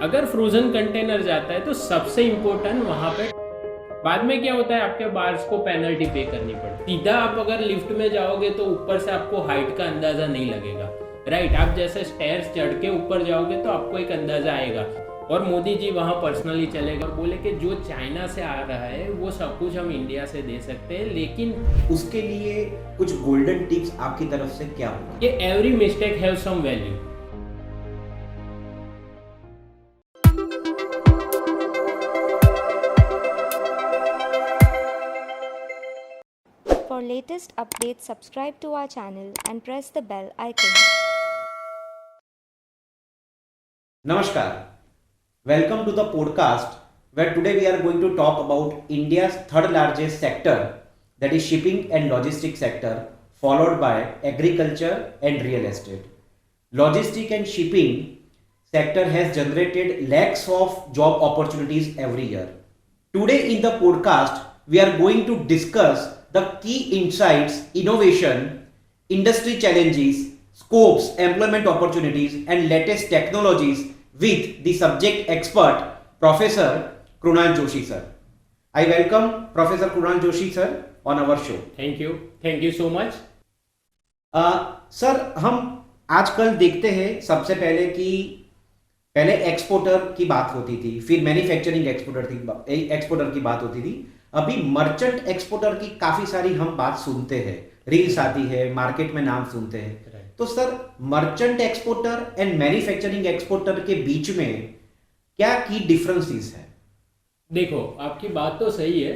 अगर frozen container जाता है तो सबसे इम्पोर्टेंट वहाँ पे बाद में क्या होता है, आपके बार्स को पेनल्टी पे करनी पड़ती है। सीधा आप अगर लिफ्ट में जाओगे तो ऊपर से आपको हाइट का अंदाजा नहीं लगेगा, राइट। आप जैसे स्टेयर्स चढ़ के ऊपर जाओगे तो आपको एक अंदाजा आएगा। और मोदी जी वहाँ पर्सनली चले गए और बोले कि जो चाइना से आ रहा है वो सब कुछ हम इंडिया से दे सकते हैं, लेकिन उसके लिए कुछ गोल्डन टिप्स आपकी तरफ से क्या होगा? कि every mistake have some value. For latest updates, subscribe to our channel and press the bell icon. Namaskar. Welcome to the podcast where today we are going to talk about India's third largest sector, that is shipping and logistics sector, followed by agriculture and real estate. Logistics and shipping sector has generated lakhs of job opportunities every year. Today in the podcast, we are going to discuss the key insights, innovation, industry challenges, scopes, employment opportunities, and latest technologies with the subject expert, Professor Krunal Joshi sir. I welcome Professor Krunal Joshi sir on our show. Thank you so much. Sir, हम आजकल देखते हैं सबसे पहले कि पहले exporter की बात होती थी, फिर मैन्युफैक्चरिंग एक्सपोर्टर की बात होती थी, अभी मर्चेंट एक्सपोर्टर की काफी सारी हम बात सुनते हैं, रील्स आती है, मार्केट में नाम सुनते हैं। तो sir, merchant exporter and manufacturing exporter के बीच में क्या की डिफरेंसेस है? देखो, आपकी बात तो सही है।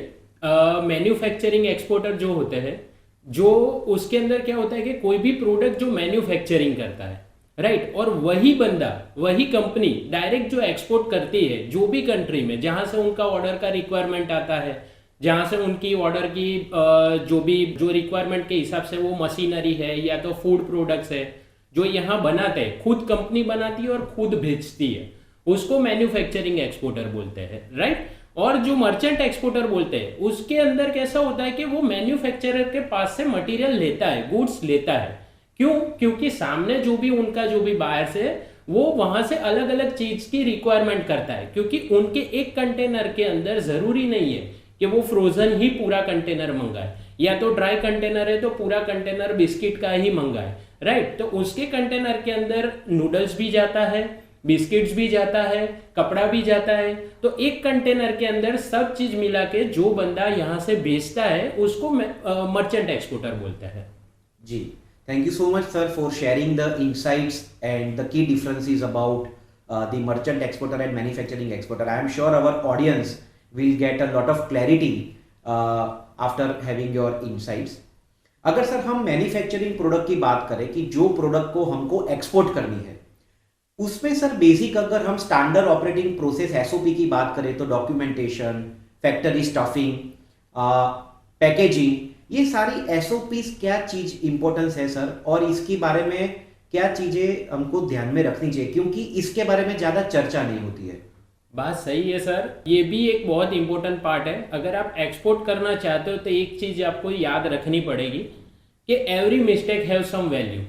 मैन्युफैक्चरिंग एक्सपोर्टर जो होते हैं, जो उसके अंदर क्या होता है कि कोई भी प्रोडक्ट जो मैन्युफैक्चरिंग करता है, राइट, और वही बंदा, वही कंपनी डायरेक्ट जो एक्सपोर्ट करती है जो भी कंट्री में जहां से उनका ऑर्डर का रिक्वायरमेंट आता है, जहां से उनकी ऑर्डर की जो रिक्वायरमेंट के हिसाब से वो मशीनरी है या तो फूड प्रोडक्ट्स है जो यहाँ बनाते हैं, खुद कंपनी बनाती है और खुद भेजती है, उसको मैन्युफैक्चरिंग एक्सपोर्टर बोलते हैं, राइट। और जो मर्चेंट एक्सपोर्टर बोलते हैं उसके अंदर कैसा होता है कि वो मैन्युफैक्चरर के पास से मटीरियल लेता है, गुड्स लेता है। क्यों? क्योंकि सामने जो भी बायर्स है वो वहां से अलग अलग चीज की रिक्वायरमेंट करता है, क्योंकि उनके एक कंटेनर के अंदर जरूरी नहीं है कि वो फ्रोजन ही पूरा कंटेनर मंगाए, या तो ड्राई कंटेनर है तो पूरा कंटेनर बिस्किट का ही मंगाए, राइट। तो उसके कंटेनर के अंदर नूडल्स भी जाता है, बिस्किट्स भी जाता है, कपड़ा भी जाता है। तो एक कंटेनर के अंदर सब चीज मिला के जो बंदा यहाँ से बेचता है उसको मर्चेंट एक्सपोर्टर बोलते हैं। जी, thank you so much sir for sharing the insights and the key differences about the merchant exporter and manufacturing exporter. I am sure our audience will get a lot of clarity after having your insights. अगर sir हम manufacturing product की बात करें कि जो product को हमको export करनी है, उसमें सर बेसिक अगर हम स्टैंडर्ड ऑपरेटिंग प्रोसेस एसओपी की बात करें तो डॉक्यूमेंटेशन, फैक्ट्री स्टफिंग, पैकेजिंग, ये सारी एसओपीज क्या चीज इंपॉर्टेंस है सर, और इसके बारे में क्या चीजें हमको ध्यान में रखनी चाहिए, क्योंकि इसके बारे में ज्यादा चर्चा नहीं होती है। बात सही है सर, ये भी एक बहुत इंपॉर्टेंट पार्ट है। अगर आप एक्सपोर्ट करना चाहते हो तो एक चीज आपको याद रखनी पड़ेगी कि every mistake have some value,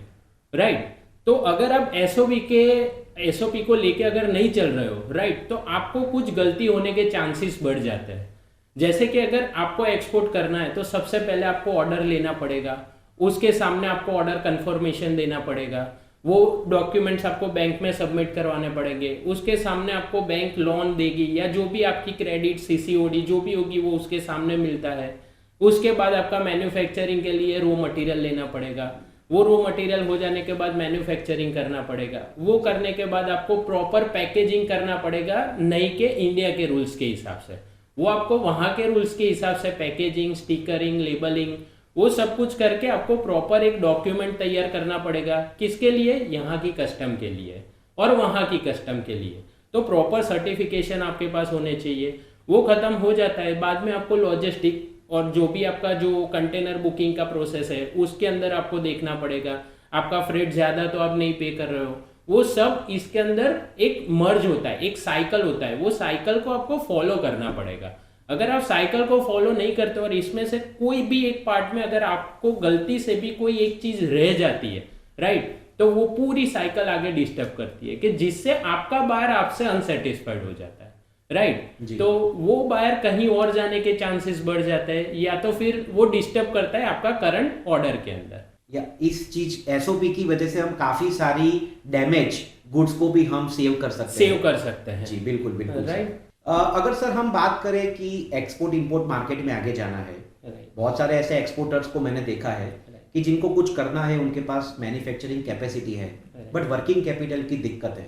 right. तो अगर आप एसओपी को लेके अगर नहीं चल रहे हो, राइट, तो आपको कुछ गलती होने के चांसेस बढ़ जाते हैं। जैसे कि अगर आपको एक्सपोर्ट करना है तो सबसे पहले आपको ऑर्डर लेना पड़ेगा, उसके सामने आपको ऑर्डर कंफर्मेशन देना पड़ेगा, वो डॉक्यूमेंट्स आपको बैंक में सबमिट करवाने पड़ेंगे, उसके सामने आपको बैंक लोन देगी या जो भी आपकी क्रेडिट सीसीओडी जो भी होगी वो उसके सामने मिलता है। उसके बाद आपका मैन्युफैक्चरिंग के लिए रॉ मटेरियल लेना पड़ेगा, वो रॉ मटेरियल हो जाने के बाद मैन्युफैक्चरिंग करना पड़ेगा, वो करने के बाद आपको प्रॉपर पैकेजिंग करना पड़ेगा, नहीं के इंडिया के रूल्स के हिसाब से। वो आपको वहाँ के रूल्स के हिसाब से पैकेजिंग, स्टिकरिंग, लेबलिंग, वो सब कुछ करके आपको प्रॉपर एक डॉक्यूमेंट तैयार करना पड़ेगा। किसके लिए? यहाँ की कस्टम के लिए और वहाँ की कस्टम के लिए। तो प्रॉपर सर्टिफिकेशन आपके पास होने चाहिए। वो खत्म हो जाता है, बाद में आपको लॉजिस्टिक और जो भी आपका जो कंटेनर बुकिंग का प्रोसेस है उसके अंदर आपको देखना पड़ेगा। आपका फ्रेट ज़्यादा तो आप नहीं पे कर रहे हो, वो सब इसके अंदर एक मर्ज होता है, एक साइकिल होता है, वो साइकिल को आपको फॉलो करना पड़ेगा। अगर आप साइकिल को फॉलो नहीं करते और इसमें से कोई भी एक पार्ट में अगर आपको गलती से भी कोई एक चीज रह जाती है, राइट, तो वो पूरी साइकिल आगे डिस्टर्ब करती है कि जिससे आपका बायर आपसे अनसेटिस्फाइड हो जाता है, राइट। जी। तो वो बायर कहीं और जाने के चांसेस बढ़ जाते हैं, या तो फिर वो डिस्टर्ब करता है आपका करंट ऑर्डर के अंदर। या इस चीज एसओपी की वजह से हम काफी सारी डैमेज गुड्स को भी हम सेव कर सकते हैं। सेव कर सकते हैं। जी बिल्कुल बिल्कुल Right. सर। अगर सर हम बात करें कि एक्सपोर्ट इंपोर्ट मार्केट में आगे जाना है, Right. बहुत सारे ऐसे एक्सपोर्टर्स को मैंने देखा है कि जिनको कुछ करना है, उनके पास मैन्युफैक्चरिंग कैपेसिटी है बट वर्किंग कैपिटल की दिक्कत है।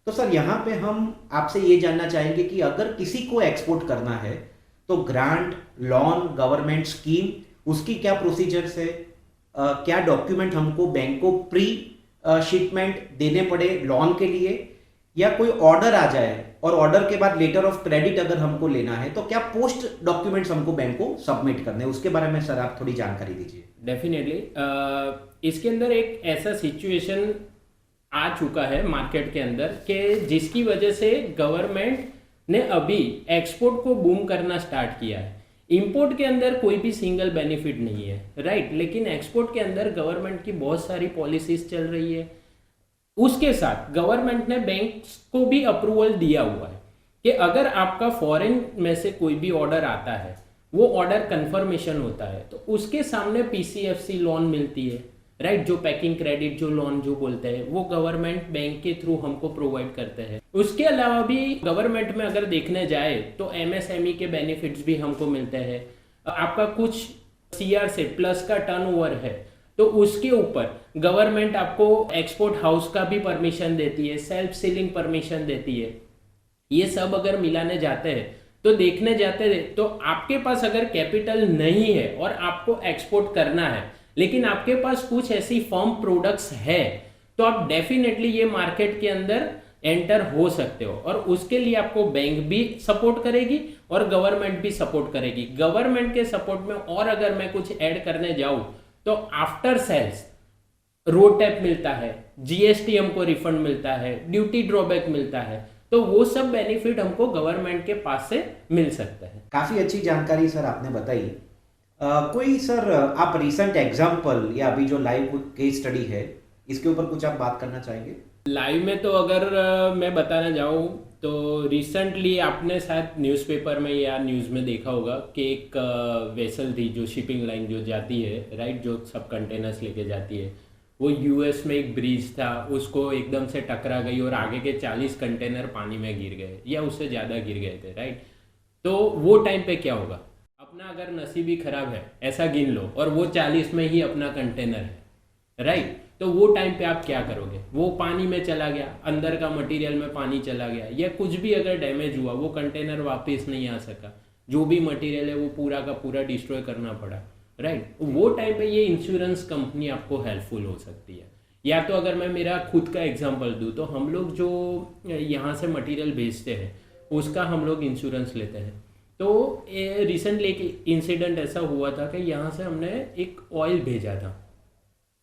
तो सर यहाँ पे हम आपसे ये जानना चाहेंगे कि अगर किसी को एक्सपोर्ट करना है तो ग्रांट, लोन, गवर्नमेंट स्कीम, उसकी क्या प्रोसीजर्स है, क्या डॉक्यूमेंट हमको बैंक को प्री शिपमेंट देने पड़े लोन के लिए, या कोई ऑर्डर आ जाए और ऑर्डर के बाद लेटर ऑफ क्रेडिट अगर हमको लेना है तो क्या पोस्ट डॉक्यूमेंट्स हमको बैंक को सबमिट करने हैं, उसके बारे में सर आप थोड़ी जानकारी दीजिए। डेफिनेटली इसके अंदर एक ऐसा सिचुएशन आ चुका है मार्केट के अंदर कि जिसकी वजह से गवर्नमेंट ने अभी एक्सपोर्ट को बूम करना स्टार्ट किया है। इंपोर्ट के अंदर कोई भी सिंगल बेनिफिट नहीं है, राइट, लेकिन एक्सपोर्ट के अंदर गवर्नमेंट की बहुत सारी पॉलिसीज चल रही है। उसके साथ गवर्नमेंट ने बैंक को भी अप्रूवल दिया हुआ है कि अगर आपका फॉरेन में से कोई भी ऑर्डर आता है, वो ऑर्डर कंफर्मेशन होता है, तो उसके सामने पीसीएफसी लोन मिलती है, राइट, जो पैकिंग क्रेडिट जो लोन जो बोलते हैं वो गवर्नमेंट बैंक के थ्रू हमको प्रोवाइड करते हैं। उसके अलावा भी गवर्नमेंट में अगर देखने जाए तो एमएसएमई के बेनिफिट्स भी हमको मिलते हैं। आपका कुछ सीआर से प्लस का टर्नओवर है तो उसके ऊपर गवर्नमेंट आपको एक्सपोर्ट हाउस का भी परमिशन देती है, सेल्फ सीलिंग परमिशन देती है। ये सब अगर मिलाने जाते हैं तो देखने जाते हैं तो आपके पास अगर कैपिटल नहीं है और आपको एक्सपोर्ट करना है लेकिन आपके पास कुछ ऐसी फर्म प्रोडक्ट्स है तो आप डेफिनेटली ये मार्केट के अंदर एंटर हो सकते हो, और उसके लिए आपको बैंक भी सपोर्ट करेगी और गवर्नमेंट भी सपोर्ट करेगी। गवर्नमेंट के सपोर्ट में और अगर मैं कुछ ऐड करने जाऊं तो आफ्टर सेल्स रोड टैप मिलता है, जीएसटी हमको रिफंड मिलता है, ड्यूटी ड्रॉबैक मिलता है, तो वो सब बेनिफिट हमको गवर्नमेंट के पास से मिल सकता है। काफी अच्छी जानकारी सर आपने बताई। कोई सर आप रिसेंट एग्जांपल या अभी जो लाइव केस स्टडी है इसके ऊपर कुछ आप बात करना चाहेंगे? लाइव में तो अगर मैं बताना जाऊँ तो रिसेंटली आपने शायद न्यूज़पेपर में या न्यूज़ में देखा होगा कि एक वेसल थी जो शिपिंग लाइन जो जाती है, राइट, जो सब कंटेनर्स लेके जाती है, वो यूएस में एक ब्रिज था, उसको एकदम से टकरा गई और आगे के 40 कंटेनर पानी में गिर गए या उससे ज़्यादा गिर गए थे, राइट। तो वो टाइम पे क्या होगा, अपना अगर नसीब ही खराब है ऐसा गिन लो और वो 40 में ही अपना कंटेनर है, राइट, तो वो टाइम पे आप क्या करोगे? वो पानी में चला गया, अंदर का मटेरियल में पानी चला गया या कुछ भी अगर डैमेज हुआ, वो कंटेनर वापस नहीं आ सका, जो भी मटेरियल है वो पूरा का पूरा डिस्ट्रॉय करना पड़ा, राइट। वो टाइम पे ये इंश्योरेंस कंपनी आपको हेल्पफुल हो सकती है। या तो अगर मैं मेरा खुद का एग्जांपल दूं तो हम लोग जो यहाँ से मटेरियल भेजते हैं उसका हम लोग इंश्योरेंस लेते हैं। तो रिसेंटली एक इंसिडेंट ऐसा हुआ था कि यहाँ से हमने एक ऑयल भेजा था,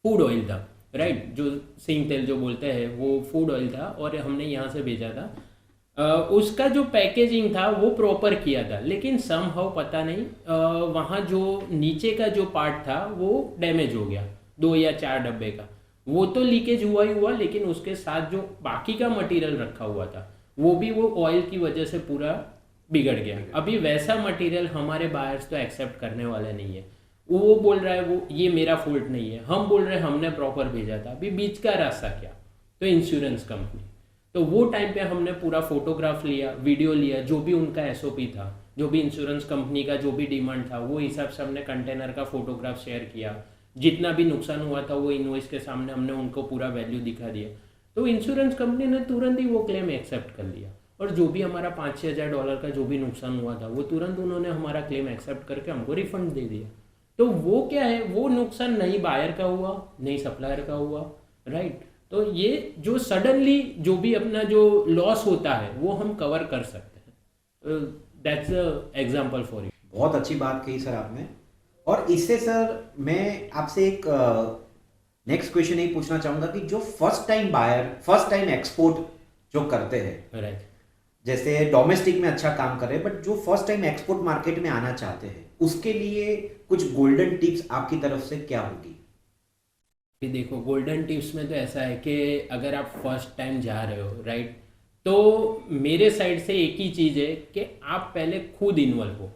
फूड ऑयल था, राइट, जो सिंग तेल जो बोलते हैं वो फूड ऑयल था और हमने यहाँ से भेजा था। उसका जो पैकेजिंग था वो प्रॉपर किया था, लेकिन समहाउ पता नहीं वहाँ जो नीचे का जो पार्ट था वो डैमेज हो गया, 2 या 4 डब्बे का। वो तो लीकेज हुआ ही हुआ, लेकिन उसके साथ जो बाकी का मटेरियल रखा हुआ था वो भी वो ऑयल की वजह से पूरा बिगड़ गया। अभी वैसा मटेरियल हमारे बायर्स तो एक्सेप्ट करने वाले नहीं है। वो बोल रहा है वो ये मेरा फॉल्ट नहीं है, हम बोल रहे हैं हमने प्रॉपर भेजा था। अभी बीच का रास्ता क्या? तो इंश्योरेंस कंपनी। तो वो टाइम पे हमने पूरा फोटोग्राफ लिया, वीडियो लिया, जो भी उनका एसओपी था, जो भी इंश्योरेंस कंपनी का जो भी डिमांड था वो हिसाब से हमने कंटेनर का फोटोग्राफ शेयर किया। जितना भी नुकसान हुआ था वो इनवॉइस के सामने हमने उनको पूरा वैल्यू दिखा दिया। तो इंश्योरेंस कंपनी ने तुरंत ही वो क्लेम एक्सेप्ट कर लिया और जो भी हमारा $5-6 हज़ार का जो भी नुकसान हुआ था वो तुरंत उन्होंने हमारा क्लेम एक्सेप्ट करके हमको रिफंड दे दिया। तो वो क्या है, वो नुकसान नहीं बायर का हुआ, नहीं सप्लायर का हुआ, राइट। तो ये जो सडनली जो भी अपना जो लॉस होता है वो हम कवर कर सकते हैं। That's a example for you. बहुत अच्छी बात कही सर आपने। और इससे सर मैं आपसे एक नेक्स्ट क्वेश्चन यही पूछना चाहूंगा कि जो first time buyer, first time export जो करते हैं, राइट, जैसे डोमेस्टिक में अच्छा काम कर रहे हैं बट जो फर्स्ट टाइम एक्सपोर्ट मार्केट में आना चाहते हैं, उसके लिए कुछ गोल्डन टिप्स आपकी तरफ से क्या होगी? कि देखो गोल्डन टिप्स में तो ऐसा है कि अगर आप फर्स्ट टाइम जा रहे हो राइट, तो मेरे साइड से एक ही चीज़ है कि आप पहले खुद इन्वॉल्व हो,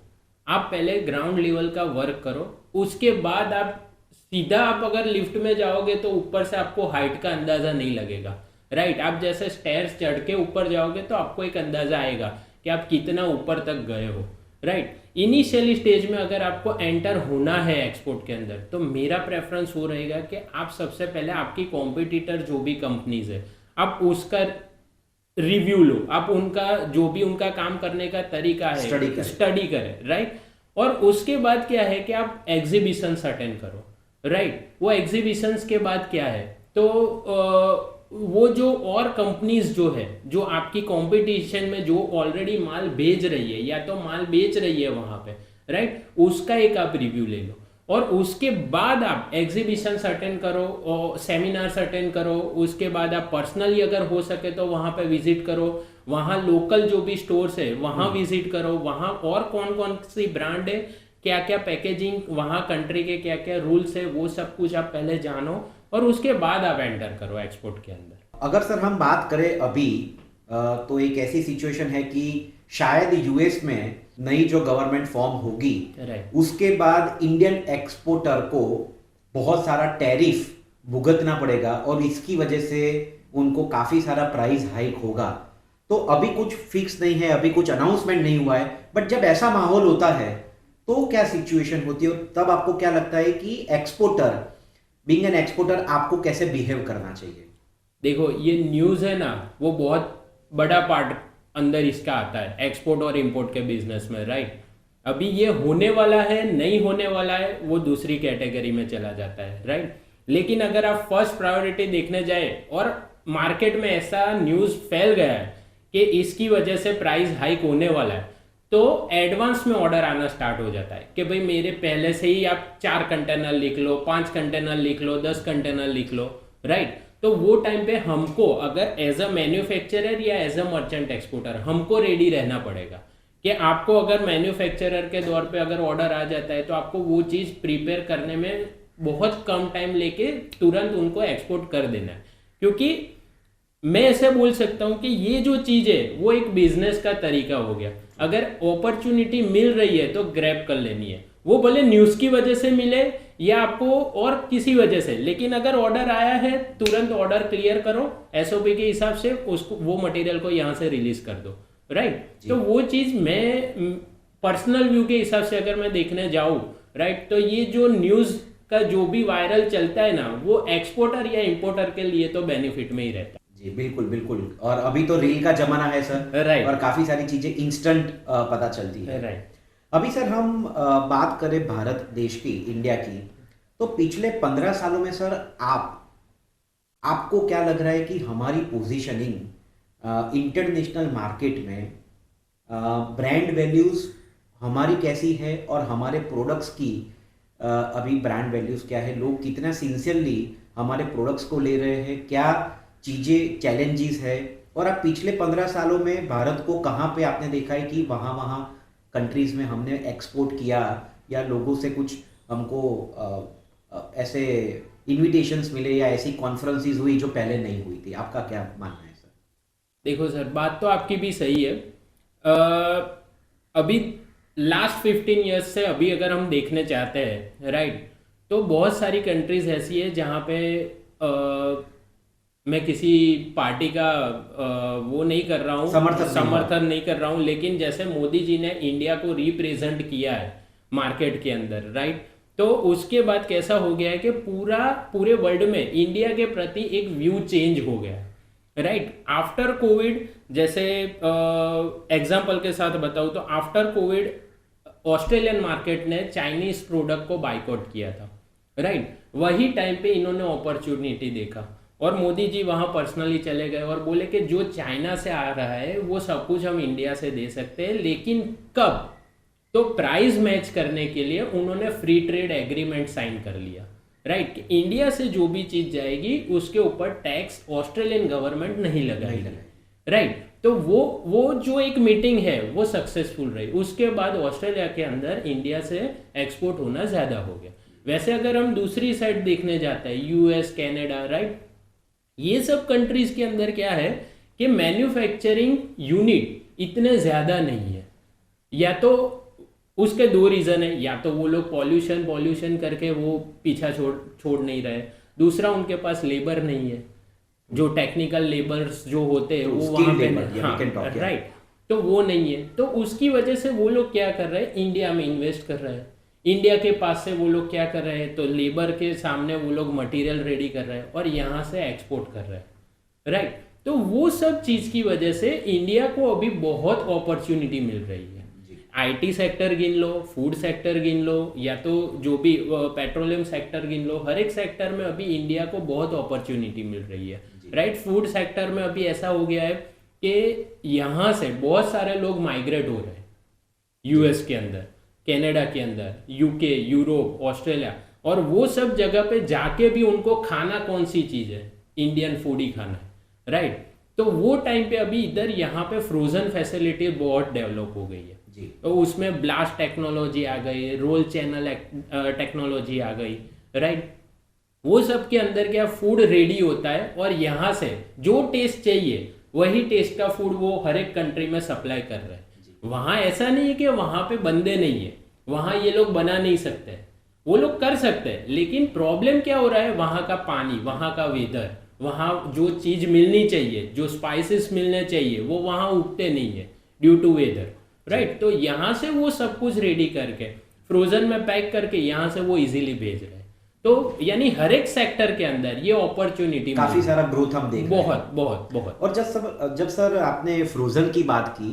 आप पहले ग्राउंड लेवल का वर्क करो, उसके बाद आप सीधा आप अगर लिफ्ट में जाओगे तो ऊपर से आपको हाइट का अंदाज़ा नहीं लगेगा राइट। आप जैसे स्टेयर्स चढ़ के ऊपर जाओगे तो आपको एक अंदाज़ा आएगा कि आप कितना ऊपर तक गए हो राइट। इनिशियली स्टेज में अगर आपको एंटर होना है एक्सपोर्ट के अंदर, तो मेरा प्रेफरेंस वो रहेगा कि आप सबसे पहले आपकी कॉम्पिटिटर जो भी कंपनीज है आप उसका रिव्यू लो, आप उनका जो भी उनका काम करने का तरीका है स्टडी करें राइट। और उसके बाद क्या है कि आप एग्जीबिशंस अटेंड करो राइट। वो एग्जीबिशंस के बाद क्या है तो वो जो और कंपनीज जो है जो आपकी कंपटीशन में जो ऑलरेडी माल भेज रही है या तो माल बेच रही है वहां पे राइट, उसका एक आप रिव्यू ले लो। और उसके बाद आप एग्जीबिशंस अटेंड करो और सेमिनार्स अटेंड करो। उसके बाद आप पर्सनली अगर हो सके तो वहां पे विजिट करो, वहां लोकल जो भी स्टोर्स है वहां विजिट करो, वहां और कौन कौन सी ब्रांड है, क्या क्या पैकेजिंग, वहां कंट्री के क्या क्या रूल्स है, वो सब कुछ आप पहले जानो और उसके बाद आप एंटर करो एक्सपोर्ट के अंदर। अगर सर हम बात करें अभी तो एक ऐसी सिचुएशन है कि शायद यूएस में नई जो गवर्नमेंट फॉर्म होगी उसके बाद इंडियन एक्सपोर्टर को बहुत सारा टैरिफ भुगतना पड़ेगा और इसकी वजह से उनको काफी सारा प्राइस हाइक होगा। तो अभी कुछ फिक्स नहीं है, अभी कुछ अनाउंसमेंट नहीं हुआ है, बट जब ऐसा माहौल होता है तो क्या सिचुएशन होती है, तब आपको क्या लगता है कि एक्सपोर्टर बीइंग एन एक्सपोर्टर आपको कैसे बिहेव करना चाहिए? देखो ये न्यूज़ है ना, वो बहुत बड़ा पार्ट अंदर इसका आता है एक्सपोर्ट और इंपोर्ट के बिजनेस में राइट। अभी ये होने वाला है नहीं होने वाला है वो दूसरी कैटेगरी में चला जाता है राइट। लेकिन अगर आप फर्स्ट प्रायोरिटी देखने जाए और मार्केट में ऐसा न्यूज़ फैल गया है कि इसकी वजह से प्राइस हाइक होने वाला है, तो एडवांस में ऑर्डर आना स्टार्ट हो जाता है कि भाई मेरे पहले से ही आप 4 कंटेनर लिख लो, 5 कंटेनर लिख लो, 10 कंटेनर लिख लो राइट। तो वो टाइम पे हमको अगर एज अ मैन्युफैक्चरर या एज अ मर्चेंट एक्सपोर्टर हमको रेडी रहना पड़ेगा कि आपको अगर मैन्युफैक्चरर के दौर पे अगर ऑर्डर आ जाता है तो आपको वो चीज़ प्रिपेयर करने में बहुत कम टाइम लेके तुरंत उनको एक्सपोर्ट कर देना है। क्योंकि मैं ऐसे बोल सकता हूँ कि ये जो चीज़ है वो एक बिजनेस का तरीका हो गया। अगर अपॉर्चुनिटी मिल रही है तो ग्रैब कर लेनी है, वो भले न्यूज़ की वजह से मिले या आपको और किसी वजह से, लेकिन अगर ऑर्डर आया है तुरंत ऑर्डर क्लियर करो, एसओपी के हिसाब से उसको वो मटेरियल को यहाँ से रिलीज कर दो राइट। तो वो चीज़ मैं पर्सनल व्यू के हिसाब से अगर मैं देखने जाऊँ राइट, तो ये जो न्यूज़ का जो भी वायरल चलता है ना वो एक्सपोर्टर या इंपोर्टर के लिए तो बेनिफिट में ही रहता है। जी बिल्कुल बिल्कुल। और अभी तो रील का जमाना है सर राइट, और काफी सारी चीजें इंस्टेंट पता चलती है राइट। अभी सर हम बात करें भारत देश की, इंडिया की, तो पिछले 15 सालों में सर आपको क्या लग रहा है कि हमारी पोजीशनिंग इंटरनेशनल मार्केट में ब्रांड वैल्यूज हमारी कैसी है और हमारे प्रोडक्ट्स की अभी ब्रांड वैल्यूज क्या है, लोग कितना सिंसियरली हमारे प्रोडक्ट्स को ले रहे हैं, क्या चीज़ें चैलेंजेस है, और आप पिछले 15 सालों में भारत को कहाँ पे आपने देखा है कि वहाँ कंट्रीज में हमने एक्सपोर्ट किया या लोगों से कुछ हमको ऐसे इनविटेशंस मिले या ऐसी कॉन्फ्रेंसेस हुई जो पहले नहीं हुई थी? आपका क्या मानना है सर? देखो सर बात तो आपकी भी सही है। अभी लास्ट 15 ईयर्स से अभी अगर हम देखने चाहते हैं राइट, तो बहुत सारी कंट्रीज ऐसी है जहाँ पे मैं किसी पार्टी का वो नहीं कर रहा हूँ, समर्थन नहीं कर रहा हूँ, लेकिन जैसे मोदी जी ने इंडिया को रिप्रेजेंट किया है मार्केट के अंदर राइट, तो उसके बाद कैसा हो गया है कि पूरे वर्ल्ड में इंडिया के प्रति एक व्यू चेंज हो गया है राइट। आफ्टर कोविड, जैसे एग्जाम्पल के साथ बताऊँ तो आफ्टर कोविड ऑस्ट्रेलियन मार्केट ने चाइनीज प्रोडक्ट को बाइकआउट किया था राइट। वही टाइम पे इन्होंने अपॉर्चुनिटी देखा और मोदी जी वहाँ पर्सनली चले गए और बोले कि जो चाइना से आ रहा है वो सब कुछ हम इंडिया से दे सकते हैं, लेकिन कब? तो प्राइस मैच करने के लिए उन्होंने फ्री ट्रेड एग्रीमेंट साइन कर लिया राइट कि इंडिया से जो भी चीज़ जाएगी उसके ऊपर टैक्स ऑस्ट्रेलियन गवर्नमेंट नहीं लगाएगी राइट। तो वो जो एक मीटिंग है वो सक्सेसफुल रही। उसके बाद ऑस्ट्रेलिया के अंदर इंडिया से एक्सपोर्ट होना ज़्यादा हो गया वैसे अगर हम दूसरी साइड देखने जाते हैं, यूएस, कनाडा, राइट, ये सब कंट्रीज के अंदर क्या है कि मैन्युफैक्चरिंग यूनिट इतने ज़्यादा नहीं है। या तो उसके दो रीज़न है, या तो वो लोग पॉल्यूशन पॉल्यूशन करके वो पीछा छोड़ नहीं रहे, दूसरा उनके पास लेबर नहीं है, जो टेक्निकल लेबर्स जो होते हैं वो वहाँ पे नहीं, हाँ राइट, तो वो नहीं है। तो उसकी वजह से वो लोग क्या कर रहे हैं, इंडिया में इन्वेस्ट कर रहे हैं। इंडिया के पास से वो लोग क्या कर रहे हैं, तो लेबर के सामने वो लोग मटेरियल रेडी कर रहे हैं और यहाँ से एक्सपोर्ट कर रहे हैं, राइट। तो वो सब चीज़ की वजह से इंडिया को अभी बहुत अपॉर्चुनिटी मिल रही है। आईटी सेक्टर गिन लो, फूड सेक्टर गिन लो, या तो जो भी पेट्रोलियम सेक्टर गिन लो, हर एक सेक्टर में अभी इंडिया को बहुत अपॉर्चुनिटी मिल रही है, राइट। फूड सेक्टर में अभी ऐसा हो गया है कि यहाँ से बहुत सारे लोग माइग्रेट हो रहे हैं यूएस के अंदर, कनाडा के अंदर, यूके, यूरोप, ऑस्ट्रेलिया, और वो सब जगह पे जाके भी उनको खाना कौन सी चीज़ है, इंडियन फूड ही खाना है, राइट। तो वो टाइम पे अभी इधर यहाँ पे फ्रोजन फैसिलिटी बहुत डेवलप हो गई है, तो उसमें ब्लास्ट टेक्नोलॉजी आ गई, रोल चैनल टेक्नोलॉजी आ गई, राइट। वो सब के अंदर क्या फूड रेडी होता है और यहाँ से जो टेस्ट चाहिए वही टेस्ट का फूड वो हर एक कंट्री में सप्लाई कर रहे हैं। वहाँ ऐसा नहीं है कि वहाँ पे बंदे नहीं है, वहाँ ये लोग बना नहीं सकते, वो लोग कर सकते हैं, लेकिन प्रॉब्लम क्या हो रहा है, वहाँ का पानी, वहाँ का वेदर, वहाँ जो चीज़ मिलनी चाहिए, जो स्पाइसेस मिलने चाहिए वो वहाँ उगते नहीं है ड्यू टू वेदर, राइट। तो यहाँ से वो सब कुछ रेडी करके फ्रोजन में पैक करके यहाँ से वो इजीली भेज रहे हैं। तो यानी हर एक सेक्टर के अंदर ये अपॉर्चुनिटी, काफी सारा ग्रोथ हम देख रहे हैं। बहुत बहुत बहुत। और जब सर आपने फ्रोजन की बात की,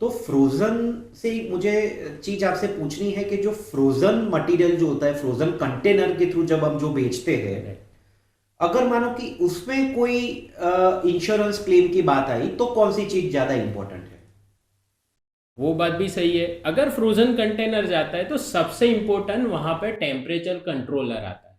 तो फ्रोजन से मुझे चीज आपसे पूछनी है कि जो फ्रोजन मटेरियल जो होता है, फ्रोजन कंटेनर के थ्रू जब हम जो बेचते हैं, अगर मानो कि उसमें कोई इंश्योरेंस क्लेम की बात आई तो कौन सी चीज ज्यादा इंपॉर्टेंट है? वो बात भी सही है। अगर फ्रोजन कंटेनर जाता है तो सबसे इंपॉर्टेंट वहां पे टेम्परेचर कंट्रोलर आता है।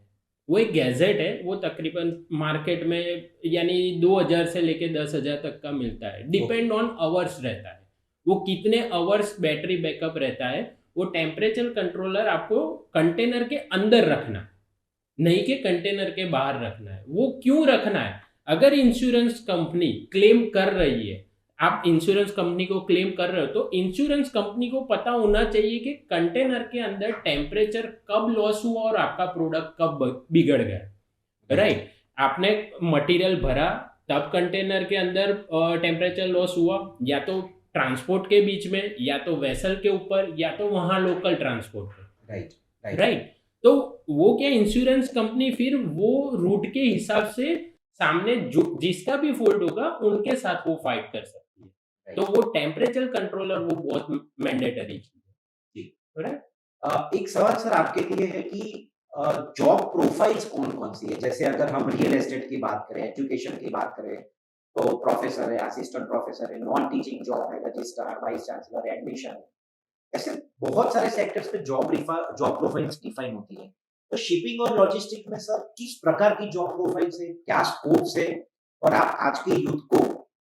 वो एक गैजेट है, वो तकरीबन मार्केट में यानी 2000 से लेके 10,000 तक का मिलता है, डिपेंड ऑन आवर्स रहता है, वो कितने आवर्स बैटरी बैकअप रहता है। वो टेम्परेचर कंट्रोलर आपको कंटेनर के अंदर रखना, नहीं कि कंटेनर के बाहर रखना है। वो क्यों रखना है, अगर इंश्योरेंस कंपनी क्लेम कर रही है, आप इंश्योरेंस कंपनी को क्लेम कर रहे हो, तो इंश्योरेंस कंपनी को पता होना चाहिए कि कंटेनर के अंदर टेम्परेचर कब लॉस हुआ और आपका प्रोडक्ट कब बिगड़ गया, राइट। आपने मटेरियल भरा तब कंटेनर के अंदर टेम्परेचर लॉस हुआ, या तो ट्रांसपोर्ट के बीच में, या तो वेसल के ऊपर, या तो वहां लोकल ट्रांसपोर्ट पे, राइट। तो वो क्या इंश्योरेंस कंपनी फिर वो रूट के हिसाब से सामने जो जिसका भी फॉल्ट होगा उनके साथ वो फाइट कर सकती है। तो वो टेम्परेचर कंट्रोलर वो बहुत मैंडेटरी चीज है, राइट। एक सवाल सर आपके लिए है कि जॉब प्रोफाइल्स कौन कौन सी है? जैसे अगर हम रियल एस्टेट की बात करें, एजुकेशन की बात करें, तो प्रोफेसर है, असिस्टेंट प्रोफेसर है, नॉन टीचिंग जॉब है, रजिस्ट्रार, वाइस चांसलर, एडमिशन, ऐसे बहुत सारे सेक्टर्स पे जॉब प्रोफाइल्स डिफाइन होती है। तो शिपिंग और लॉजिस्टिक में सर किस प्रकार की जॉब प्रोफाइल्स है, क्या स्कोप्स है, और आप आज के यूथ को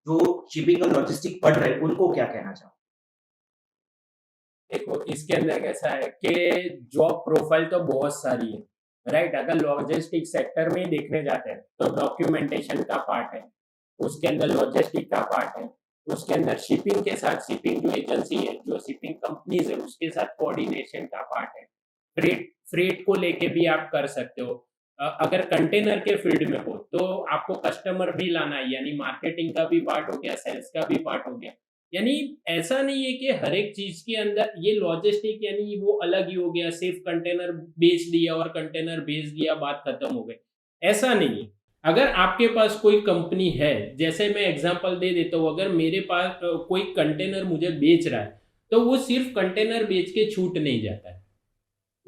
जो शिपिंग और लॉजिस्टिक पढ़ रहे हैं उनको क्या कहना चाहो? देखो इसके अंदर कैसा है कि जॉब प्रोफाइल तो बहुत सारी है, राइट। अगर लॉजिस्टिक सेक्टर में देखने जाते हैं तो डॉक्यूमेंटेशन का पार्ट है, उसके अंदर लॉजिस्टिक का पार्ट है, उसके अंदर शिपिंग के साथ शिपिंग जो एजेंसी है, जो शिपिंग कंपनीज है, उसके साथ कोऑर्डिनेशन का पार्ट है। फ्रेट को लेके भी आप कर सकते हो। अगर कंटेनर के फील्ड में हो तो आपको कस्टमर भी लाना है, यानी मार्केटिंग का भी पार्ट हो गया, सेल्स का भी पार्ट हो गया। यानी ऐसा नहीं है कि हर एक चीज के अंदर ये लॉजिस्टिक यानी वो अलग ही हो गया, सिर्फ कंटेनर बेच दिया और कंटेनर भेज दिया, बात खत्म हो गई, ऐसा नहीं है। अगर आपके पास कोई कंपनी है, जैसे मैं एग्जांपल दे देता हूँ, अगर मेरे पास कोई कंटेनर मुझे बेच रहा है, तो वो सिर्फ कंटेनर बेच के छूट नहीं जाता है,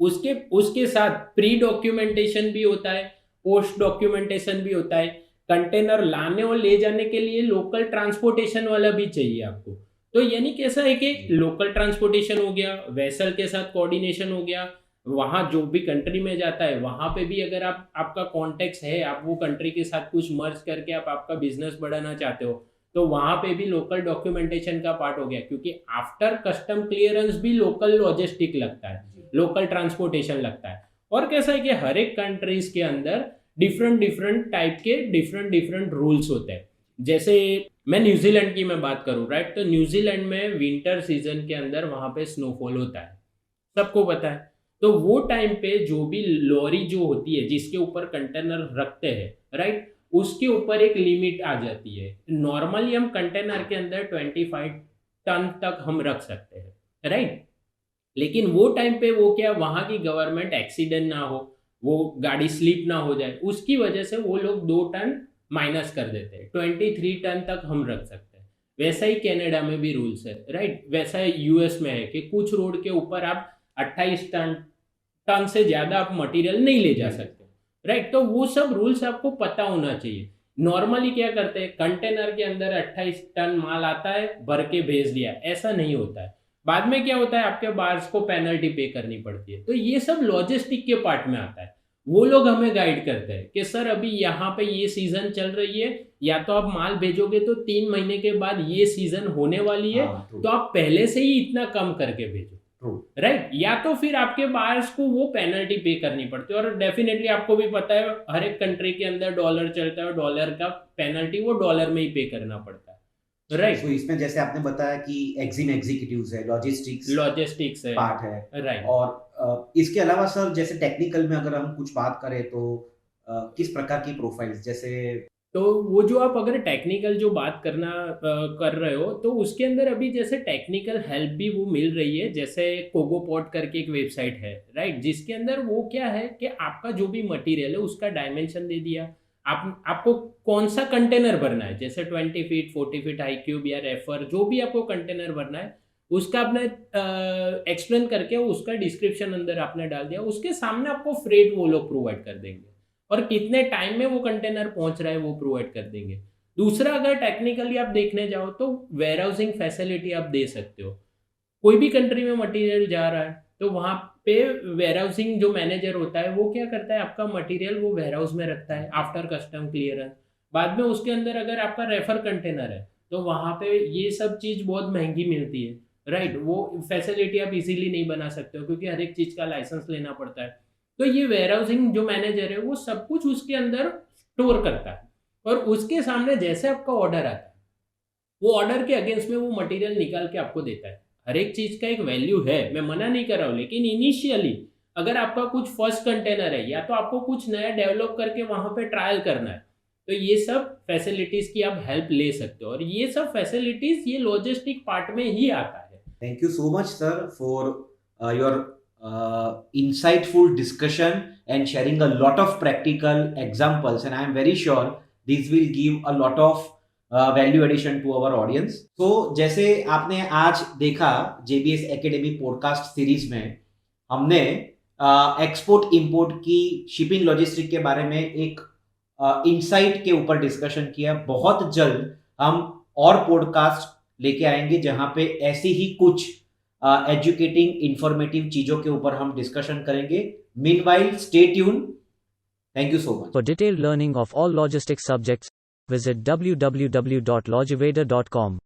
उसके साथ प्री डॉक्यूमेंटेशन भी होता है, पोस्ट डॉक्यूमेंटेशन भी होता है। कंटेनर लाने और ले जाने के लिए लोकल ट्रांसपोर्टेशन वाला भी चाहिए आपको। तो यानी कैसा है कि लोकल ट्रांसपोर्टेशन हो गया, वेसल के साथ कोऑर्डिनेशन हो गया, वहाँ जो भी कंट्री में जाता है वहाँ पे भी अगर आपका कॉन्टेक्ट है, आप वो कंट्री के साथ कुछ मर्ज करके आप आपका बिजनेस बढ़ाना चाहते हो, तो वहाँ पे भी लोकल डॉक्यूमेंटेशन का पार्ट हो गया, क्योंकि आफ्टर कस्टम क्लियरेंस भी लोकल लॉजिस्टिक लगता है, लोकल ट्रांसपोर्टेशन लगता है। और कैसा है कि हर एक कंट्रीज के अंदर डिफरेंट डिफरेंट टाइप के डिफरेंट डिफरेंट रूल्स होते हैं। जैसे मैं न्यूजीलैंड की मैं बात करूँ, राइट, तो न्यूजीलैंड में विंटर सीजन के अंदर वहाँ पे स्नोफॉल होता है, सबको पता है। तो वो टाइम पे जो भी लॉरी जो होती है जिसके ऊपर कंटेनर रखते हैं, राइट, उसके ऊपर एक लिमिट आ जाती है। नॉर्मली हम कंटेनर के अंदर 25 टन तक हम रख सकते हैं, राइट। लेकिन वो टाइम पे वो क्या, वहाँ की गवर्नमेंट एक्सीडेंट ना हो, वो गाड़ी स्लिप ना हो जाए, उसकी वजह से वो लोग 2 टन माइनस कर देते हैं, 23 टन तक हम रख सकते हैं। वैसा ही कनाडा में भी रूल्स है, राइट। वैसा यूएस में है कि कुछ रोड के ऊपर आप 28 टन टन से ज़्यादा आप मटेरियल नहीं ले जा सकते, राइट। तो वो सब रूल्स आपको पता होना चाहिए। नॉर्मली क्या करते हैं, कंटेनर के अंदर 28 टन माल आता है, भर के भेज दिया, ऐसा नहीं होता है। बाद में क्या होता है, आपके बार्स को पेनल्टी पे करनी पड़ती है। तो ये सब लॉजिस्टिक के पार्ट में आता है। वो लोग हमें गाइड करते हैं कि सर अभी यहाँ पे ये सीजन चल रही है, या तो आप माल भेजोगे तो 3 महीने के बाद ये सीजन होने वाली है, तो आप पहले से ही इतना कम करके भेजो, राइट। या तो फिर आपके बायर्स को वो पेनल्टी पे करनी पड़ती है। और डेफिनेटली आपको भी पता है हर एक कंट्री के अंदर डॉलर चलता है, डॉलर का पेनल्टी वो डॉलर में ही पे करना पड़ता है, राइट। तो इसमें जैसे आपने बताया कि एग्जीक्यूटिव्स है, लॉजिस्टिक्स है, पार्ट है, राइट। और इसके अलावा सर जैसे टेक्निकल में अगर हम कुछ बात करें तो किस प्रकार की प्रोफाइल्स, जैसे तो वो जो आप अगर टेक्निकल जो बात कर रहे हो, तो उसके अंदर अभी जैसे टेक्निकल हेल्प भी वो मिल रही है। जैसे कोगोपॉट करके एक वेबसाइट है, राइट, जिसके अंदर वो क्या है कि आपका जो भी मटेरियल है उसका डायमेंशन दे दिया, आपको कौन सा कंटेनर भरना है, जैसे 20 फीट 40 फीट हाई क्यूब या रेफर, जो भी आपको कंटेनर भरना है उसका आपने एक्सप्लेन करके उसका डिस्क्रिप्शन अंदर आपने डाल दिया, उसके सामने आपको फ्रेट वो लोग प्रोवाइड कर देंगे और कितने टाइम में वो कंटेनर पहुंच रहा है वो प्रोवाइड कर देंगे। दूसरा, अगर टेक्निकली आप देखने जाओ तो वेयर हाउसिंग फैसिलिटी आप दे सकते हो। कोई भी कंट्री में मटेरियल जा रहा है तो वहाँ पे वेयर हाउसिंग जो मैनेजर होता है वो क्या करता है, आपका मटेरियल वो वेयर हाउस में रखता है आफ्टर कस्टम क्लियरेंस। बाद में उसके अंदर अगर आपका रेफर कंटेनर है तो वहाँ पे ये सब चीज़ बहुत महंगी मिलती है, राइट। वो फैसिलिटी आप इजीली नहीं बना सकते हो क्योंकि हर एक चीज़ का लाइसेंस लेना पड़ता है। तो ये वेयर हाउसिंग जो मैनेजर है वो सब कुछ उसके अंदर स्टोर करता है और उसके सामने जैसे आपका ऑर्डर आता है वो ऑर्डर के अगेंस्ट में वो मटेरियल निकाल के आपको देता है। हर एक चीज़ का एक वैल्यू है, मैं मना नहीं कर रहा हूँ, लेकिन इनिशियली अगर आपका कुछ फर्स्ट कंटेनर है या तो आपको कुछ नया डेवलप करके वहाँ पे ट्रायल करना है तो ये सब फैसिलिटीज़ की आप हेल्प ले सकते हो और ये सब फैसिलिटीज़ ये लॉजिस्टिक पार्ट में ही आता है। Thank you so much, sir, for your insightful discussion and sharing a lot of practical examples. And I am very sure this will give a lot of value addition to our audience. So, जैसे आपने आज देखा JBS Academy podcast series में हमने export import की shipping logistic के बारे में एक इनसाइट के ऊपर डिस्कशन किया। बहुत जल्द हम और पॉडकास्ट लेके आएंगे जहां पे ऐसी ही कुछ एजुकेटिंग इंफॉर्मेटिव चीजों के ऊपर हम डिस्कशन करेंगे। Meanwhile stay tune. Thank you so much. For detailed learning of all logistics subjects, visit www.logiveda.com.